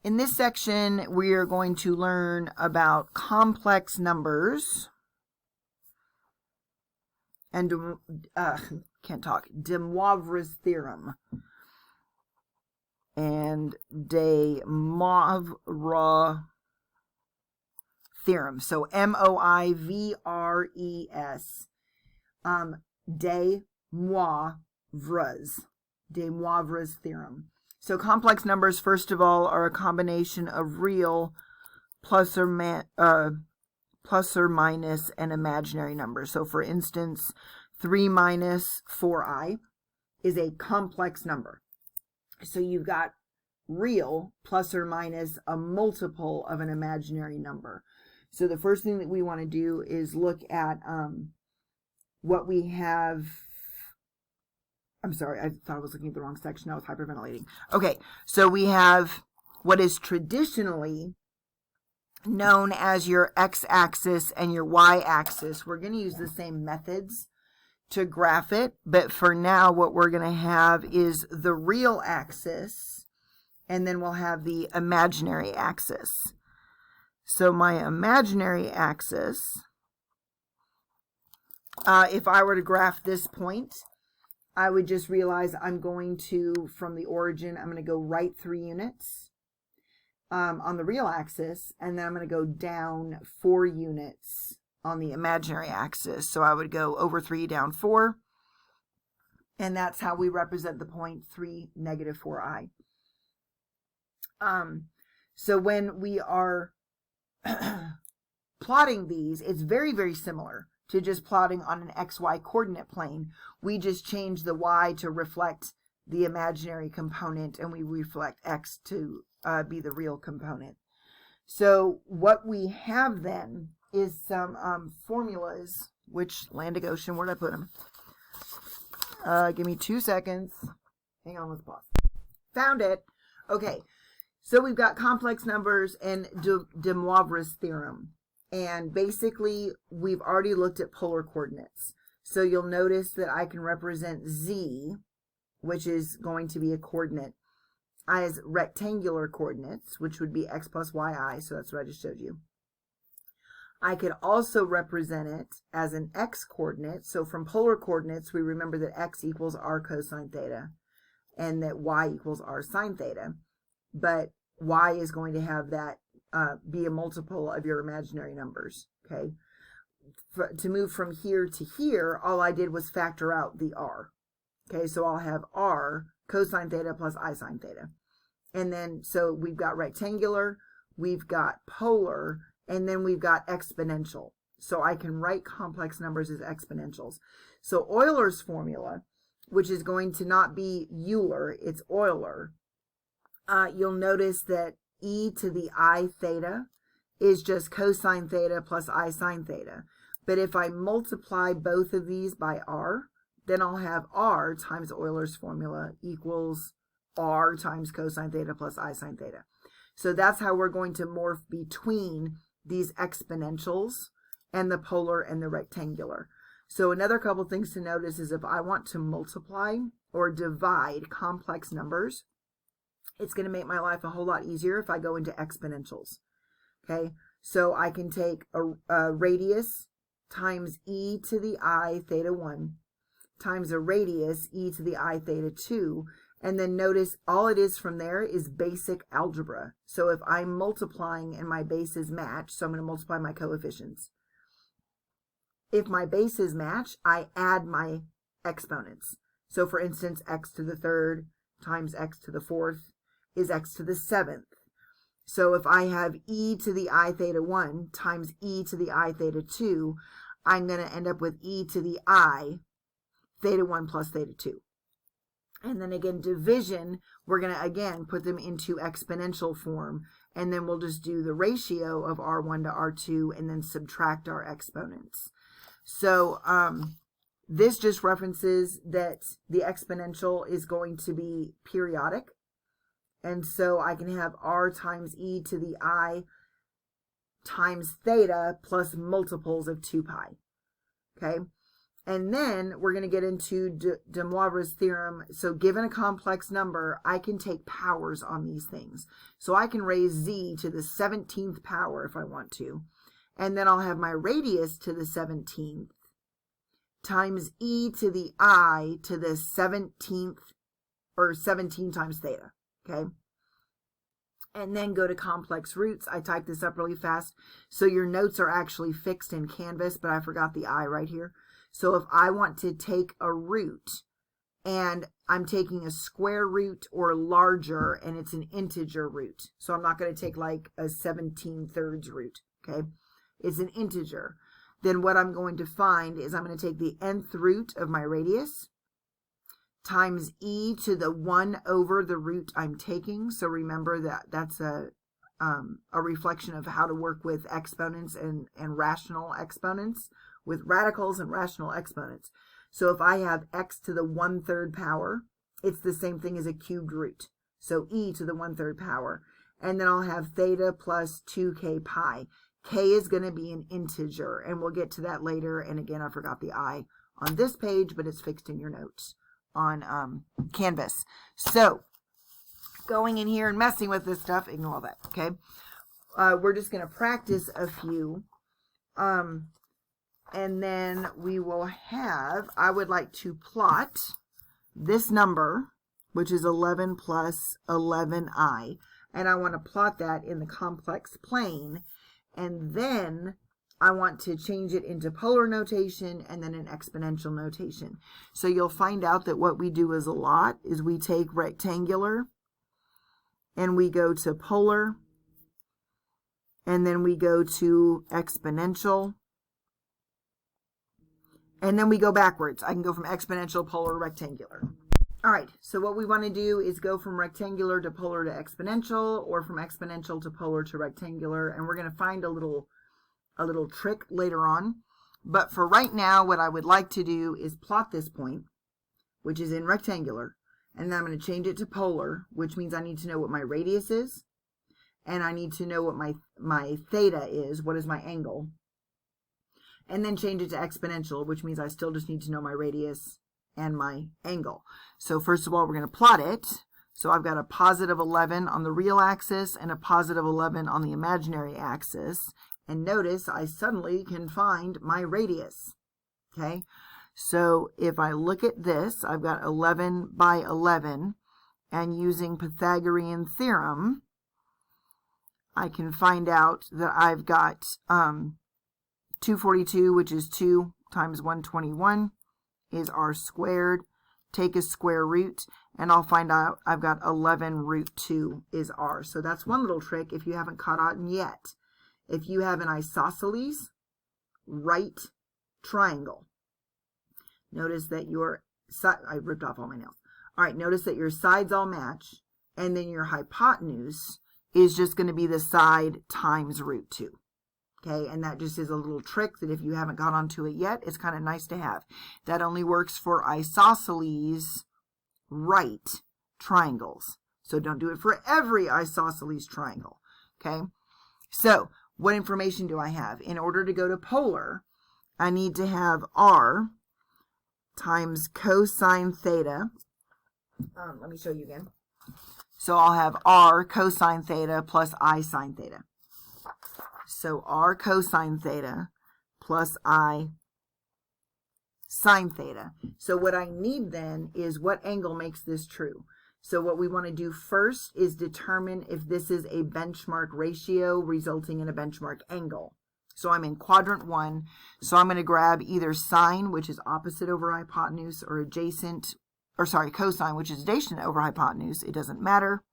In this section, we are going to learn about complex numbers and Demobras theorem and Demobras theorem. So M-O-I-V-R-E-S. Demobras theorem. So complex numbers, first of all, are a combination of real plus or minus an imaginary number. So for instance, 3 minus 4i is a complex number. So you've got real plus or minus a multiple of an imaginary number. So the first thing that we want to do is look at what we have. I'm sorry, I thought I was looking at the wrong section. I was hyperventilating. Okay, so we have what is traditionally known as your x-axis and your y-axis. We're going to use the same methods to graph it, but for now what we're going to have is the real axis, and then we'll have the imaginary axis. So my imaginary axis, if I were to graph this point, I would just realize I'm going to, from the origin, I'm going to go right 3 units on the real axis, and then I'm going to go down 4 units on the imaginary axis. So I would go over 3, down 4, and that's how we represent the point 3, negative 4i. So when we are plotting these, it's very, very similar to just plotting on an XY coordinate plane. We just change the Y to reflect the imaginary component, and we reflect X to be the real component. So what we have then is some formulas, which Landigotion, where'd I put them? Give me 2 seconds. Hang on, let's pause. Found it. Okay, so we've got complex numbers and Demobras theorem. And basically, we've already looked at polar coordinates. So you'll notice that I can represent Z, which is going to be a coordinate, as rectangular coordinates, which would be x plus yi. So that's what I just showed you. I could also represent it as an x coordinate. So from polar coordinates, we remember that x equals r cosine theta and that y equals r sine theta. But y is going to have that be a multiple of your imaginary numbers, okay? To move from here to here, all I did was factor out the r, okay? So I'll have r cosine theta plus I sine theta. And then, so we've got rectangular, we've got polar, and then we've got exponential. So I can write complex numbers as exponentials. So Euler's formula, which is going to not be Euler, it's Euler, you'll notice that e to the I theta is just cosine theta plus I sine theta. But if I multiply both of these by r, then I'll have r times Euler's formula equals r times cosine theta plus I sine theta. So that's how we're going to morph between these exponentials and the polar and the rectangular. So another couple things to notice is if I want to multiply or divide complex numbers, it's going to make my life a whole lot easier if I go into exponentials. Okay, so I can take a radius times e to the I theta 1 times a radius e to the I theta 2, and then notice all it is from there is basic algebra. So if I'm multiplying and my bases match, so I'm going to multiply my coefficients. If my bases match, I add my exponents. So for instance, x to the 3rd times x to the 4th is x to the 7th. So if I have e to the I theta 1 times e to the I theta 2, I'm going to end up with e to the I theta 1 plus theta 2. And then again, division, we're going to again put them into exponential form, and then we'll just do the ratio of R1 to R2 and then subtract our exponents. So this just references that the exponential is going to be periodic. And so I can have r times e to the I times theta plus multiples of 2 pi. Okay? And then we're going to get into Demobras' theorem. So given a complex number, I can take powers on these things. So I can raise z to the 17th power if I want to. And then I'll have my radius to the 17th times e to the I to the 17th, or 17 times theta. Okay. And then go to complex roots. I typed this up really fast. So your notes are actually fixed in Canvas, but I forgot the I right here. So if I want to take a root and I'm taking a square root or larger and it's an integer root. So I'm not going to take like a 17/3 root. Okay. It's an integer. Then what I'm going to find is I'm going to take the nth root of my radius times e to the 1 over the root I'm taking. So remember that that's a reflection of how to work with exponents and rational exponents, with radicals and rational exponents. So if I have x to the 1/3 power, it's the same thing as a cubed root. So e to the 1/3 power. And then I'll have theta plus 2k pi. K is going to be an integer, and we'll get to that later. And again, I forgot the I on this page, but it's fixed in your notes on Canvas. So going in here and messing with this stuff, ignore all that, okay? We're just going to practice a few. And then we will have, I would like to plot this number, which is 11 plus 11i. And I want to plot that in the complex plane. And then I want to change it into polar notation and then an exponential notation. So you'll find out that what we do is a lot is we take rectangular and we go to polar and then we go to exponential and then we go backwards. I can go from exponential, polar, rectangular. All right, so what we want to do is go from rectangular to polar to exponential, or from exponential to polar to rectangular, and we're going to find a little trick later on. But for right now, what I would like to do is plot this point, which is in rectangular, and then I'm going to change it to polar, which means I need to know what my radius is, and I need to know what my theta is, what is my angle, and then change it to exponential, which means I still just need to know my radius and my angle. So first of all, we're going to plot it. So I've got a positive 11 on the real axis and a positive 11 on the imaginary axis. And notice I suddenly can find my radius. Okay, so if I look at this, I've got 11 by 11, and using Pythagorean theorem, I can find out that I've got 242, which is 2 times 121, is r squared. Take a square root, and I'll find out I've got 11 root 2 is r. So that's one little trick if you haven't caught on yet. If you have an isosceles right triangle, notice that your side, I ripped off all my nails. All right, notice that your sides all match, and then your hypotenuse is just going to be the side times root 2. Okay, and that just is a little trick that if you haven't got onto it yet, it's kind of nice to have. That only works for isosceles right triangles. So don't do it for every isosceles triangle. Okay, so what information do I have? In order to go to polar, I need to have r times cosine theta. Let me show you again. So I'll have r cosine theta plus I sine theta. So r cosine theta plus I sine theta. So what I need then is what angle makes this true. So what we want to do first is determine if this is a benchmark ratio resulting in a benchmark angle. So I'm in quadrant 1. So I'm going to grab either sine, which is opposite over hypotenuse, or adjacent, or sorry, cosine, which is adjacent over hypotenuse. It doesn't matter.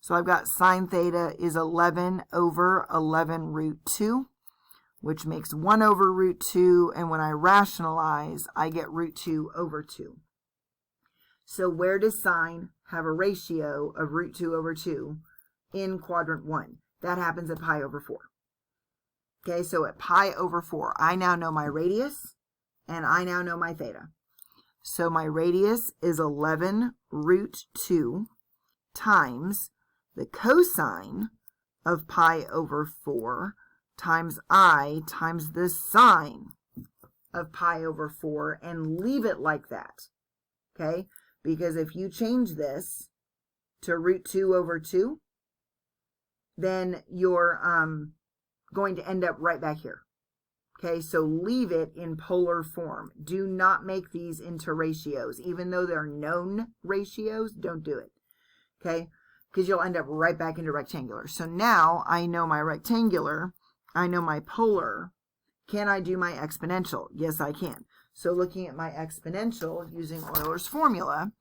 So I've got sine theta is 11 over 11 root 2, which makes 1 over root 2. And when I rationalize, I get root 2 over 2. So where does sine have a ratio of root 2 over 2? In quadrant 1. That happens at pi over 4. Okay, so at pi over 4, I now know my radius, and I now know my theta. So my radius is 11 root 2 times the cosine of pi over 4 times I times the sine of pi over 4 and leave it like that, okay? Because if you change this to root 2 over 2, then you're going to end up right back here. Okay, so leave it in polar form. Do not make these into ratios. Even though they're known ratios, don't do it. Okay, because you'll end up right back into rectangular. So now I know my rectangular, I know my polar. Can I do my exponential? Yes, I can. So looking at my exponential using Euler's formula,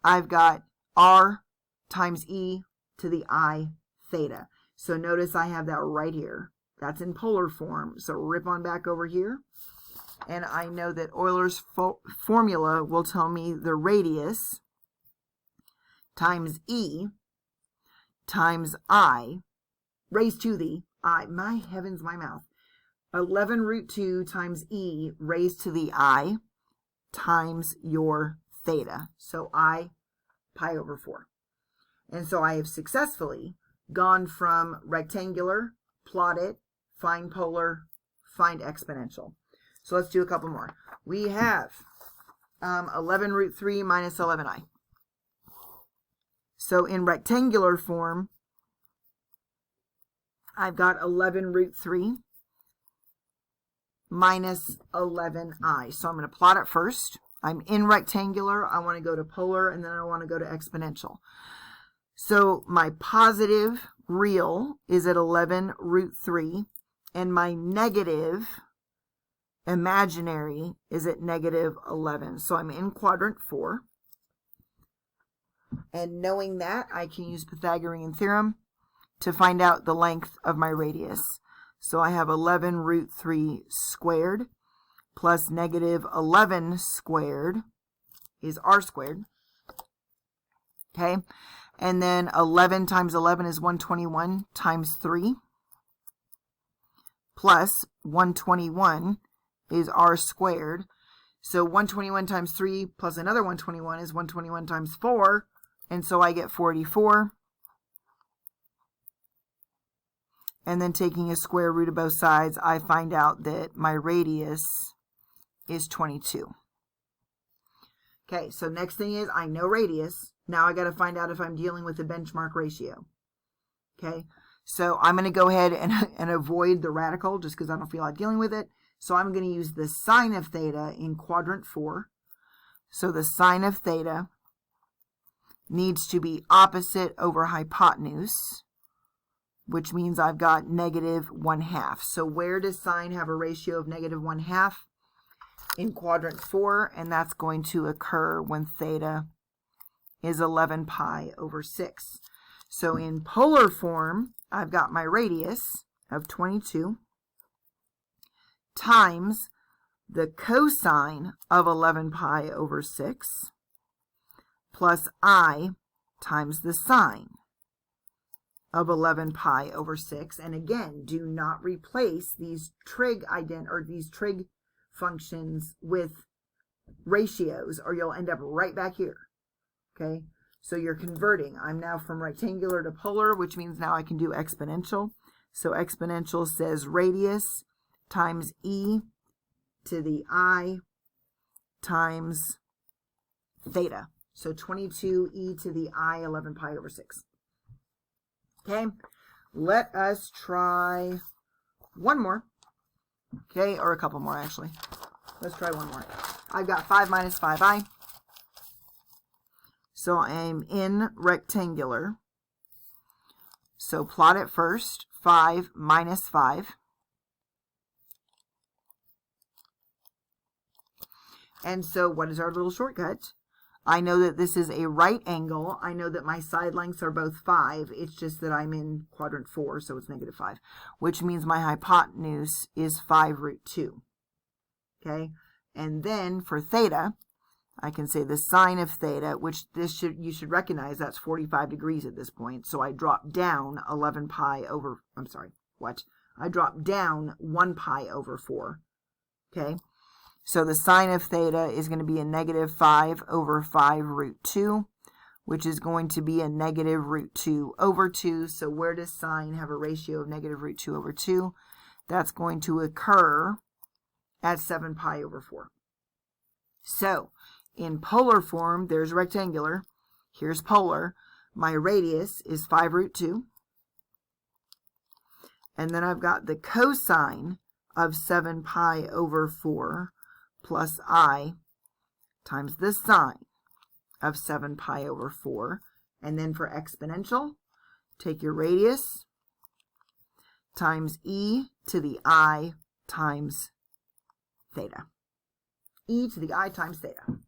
I've got r times e to the I theta. So notice I have that right here. That's in polar form. So rip on back over here. And I know that Euler's formula will tell me the radius times e times I raised to the I. My heavens, my mouth. 11 root 2 times e raised to the I times your theta. So I pi over 4. And so I have successfully gone from rectangular, plot it, find polar, find exponential. So let's do a couple more. We have 11 root 3 minus 11i. So in rectangular form, I've got 11 root 3 minus 11i. So I'm going to plot it first. I'm in rectangular. I want to go to polar, and then I want to go to exponential. So my positive real is at 11 root 3, and my negative imaginary is at negative 11. So I'm in quadrant 4. And knowing that, I can use Pythagorean theorem to find out the length of my radius. So I have 11 root 3 squared plus negative 11 squared is r squared. Okay. And then 11 times 11 is 121 times 3 plus 121 is r squared. So 121 times 3 plus another 121 is 121 times 4. And so I get 44. And then taking a square root of both sides, I find out that my radius is 22. Okay, so next thing is I know radius. Now I got to find out if I'm dealing with a benchmark ratio. Okay, so I'm going to go ahead and avoid the radical just because I don't feel like dealing with it. So I'm going to use the sine of theta in quadrant 4. So the sine of theta needs to be opposite over hypotenuse, which means I've got negative 1/2. So where does sine have a ratio of negative 1/2? In quadrant 4, and that's going to occur when theta is 11 pi over 6. So in polar form, I've got my radius of 22 times the cosine of 11 pi over 6 plus I times the sine of 11 pi over 6. And again, do not replace these trig functions with ratios, or you'll end up right back here. Okay, so you're converting. I'm now from rectangular to polar, which means now I can do exponential. So exponential says radius times e to the I times theta. So 22 e to the I 11 pi over 6. Okay, let us try one more. Okay, or a couple more actually. Let's try one more. I've got 5 minus 5i. So I'm in rectangular. So plot it first. 5 minus 5. And so what is our little shortcut? I know that this is a right angle. I know that my side lengths are both 5. It's just that I'm in quadrant 4, so it's negative 5, which means my hypotenuse is 5 root 2. Okay, and then for theta, I can say the sine of theta, which you should recognize that's 45 degrees at this point. So I drop down 11 pi over, I drop down 1 pi over 4. Okay. So the sine of theta is going to be a negative 5 over 5 root 2, which is going to be a negative root 2 over 2. So where does sine have a ratio of negative root 2 over 2? That's going to occur as 7 pi over 4. So in polar form, there's rectangular. Here's polar. My radius is 5 root 2. And then I've got the cosine of 7 pi over 4 plus I times the sine of 7 pi over 4. And then for exponential, take your radius times e to the I times theta. E to the I times theta.